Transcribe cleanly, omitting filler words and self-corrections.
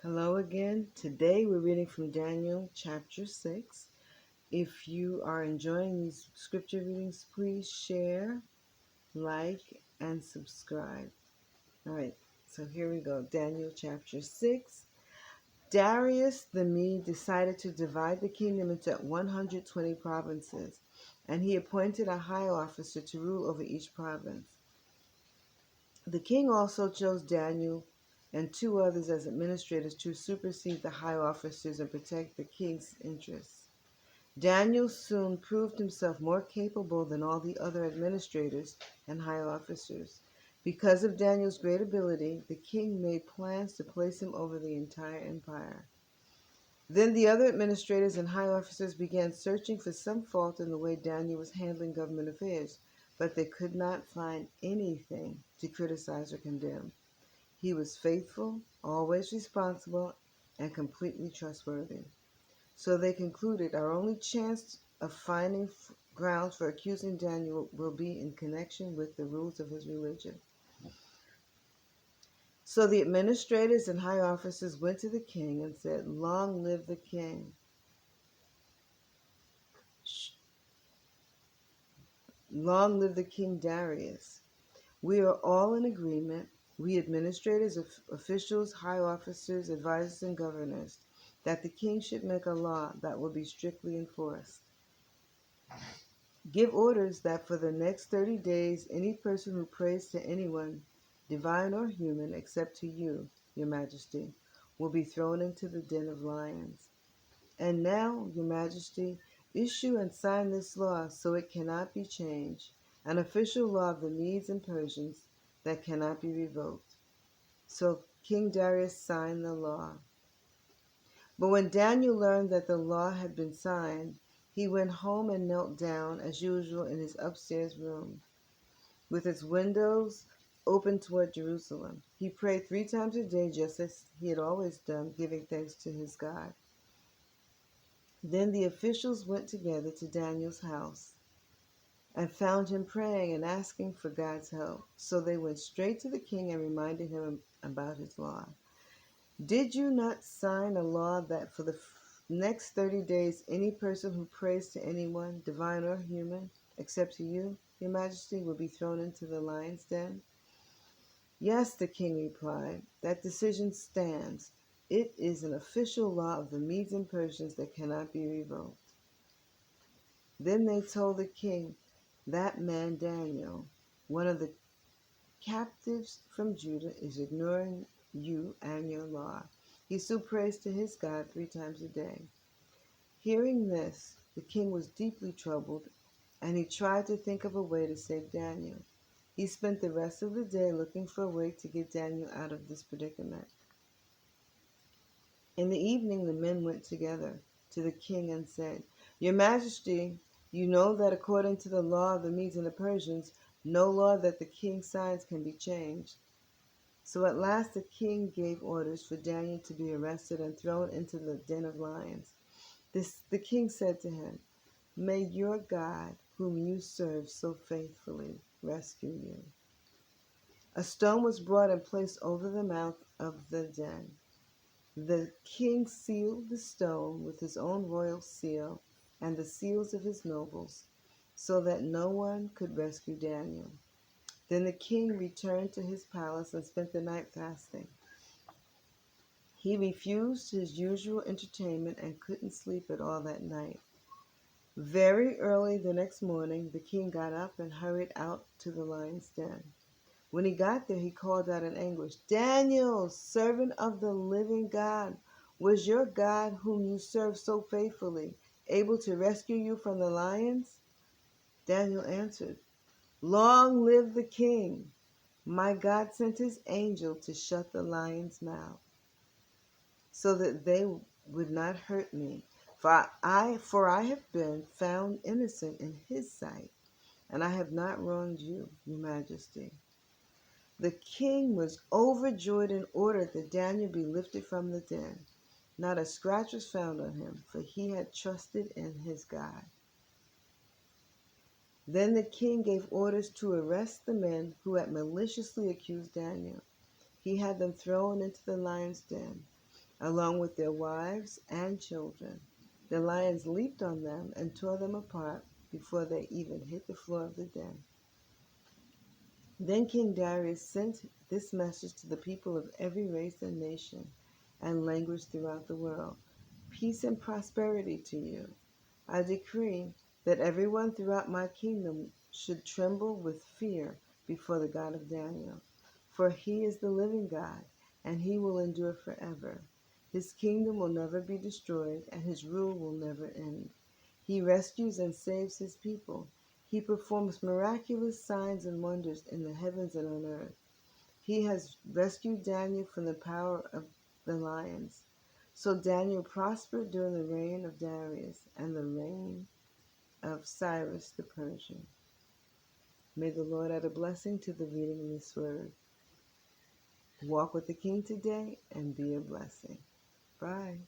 Hello again. Today we're reading from Daniel chapter 6. If you are enjoying these scripture readings, please share, like, and subscribe. All right, so here we go. Daniel chapter 6. Darius the Mede decided to divide the kingdom into 120 provinces, and he appointed a high officer to rule over each province. The king also chose Daniel and two others as administrators to supersede the high officers and protect the king's interests. Daniel soon proved himself more capable than all the other administrators and high officers. Because of Daniel's great ability, the king made plans to place him over the entire empire. Then the other administrators and high officers began searching for some fault in the way Daniel was handling government affairs, but they could not find anything to criticize or condemn. He was faithful, always responsible, and completely trustworthy. So they concluded our only chance of finding grounds for accusing Daniel will be in connection with the rules of his religion. So the administrators and high officers went to the king and said, "Long live the king! Long live the King Darius! We are all in agreement, we administrators, officials, high officers, advisors, and governors, that the king should make a law that will be strictly enforced. Give orders that for the next 30 days, any person who prays to anyone, divine or human, except to you, your majesty, will be thrown into the den of lions. And now, your majesty, issue and sign this law so it cannot be changed, an official law of the Medes and Persians that cannot be revoked." So King Darius signed the law. But when Daniel learned that the law had been signed, he went home and knelt down, as usual, in his upstairs room, with its windows open toward Jerusalem. He prayed 3 times a day, just as he had always done, giving thanks to his God. Then the officials went together to Daniel's house and found him praying and asking for God's help. So they went straight to the king and reminded him about his law. "Did you not sign a law that for the next 30 days any person who prays to anyone, divine or human, except to you, your majesty, will be thrown into the lion's den?" "Yes," the king replied, "that decision stands. It is an official law of the Medes and Persians that cannot be revoked." Then they told the king, "That man Daniel, one of the captives from Judah, is ignoring you and your law. He still prays to his God 3 times a day." Hearing this, the king was deeply troubled, and he tried to think of a way to save Daniel. He spent the rest of the day looking for a way to get Daniel out of this predicament. In the evening, the men went together to the king and said, "Your Majesty, you know that according to the law of the Medes and the Persians, no law that the king signs can be changed." So at last the king gave orders for Daniel to be arrested and thrown into the den of lions. The king said to him, "May your God, whom you serve so faithfully, rescue you." A stone was brought and placed over the mouth of the den. The king sealed the stone with his own royal seal and the seals of his nobles, so that no one could rescue Daniel. Then the king returned to his palace and spent the night fasting. He refused his usual entertainment and couldn't sleep at all that night. Very early the next morning, the king got up and hurried out to the lion's den. When he got there, he called out in anguish, "Daniel, servant of the living God, was your God, whom you serve so faithfully, able to rescue you from the lions?" Daniel answered, "Long live the king! My God sent his angel to shut the lion's mouth, so that they would not hurt me, for I have been found innocent in his sight, and I have not wronged you, your majesty." The king was overjoyed and ordered that Daniel be lifted from the den. Not a scratch was found on him, for he had trusted in his God. Then the king gave orders to arrest the men who had maliciously accused Daniel. He had them thrown into the lion's den. along with their wives and children. The lions leaped on them and tore them apart before they even hit the floor of the den. Then King Darius sent this message to the people of every race and nation and language throughout the world: Peace and prosperity to you. I decree that everyone throughout my kingdom should tremble with fear before the God of Daniel. For he is the living God, and he will endure forever. His kingdom will never be destroyed, and his rule will never end. He rescues and saves his people. He performs miraculous signs and wonders in the heavens and on earth. He has rescued Daniel from the power of the lions. So Daniel prospered during the reign of Darius and the reign of Cyrus the Persian. May the Lord add a blessing to the reading of this word. Walk with the King today and be a blessing. Bye.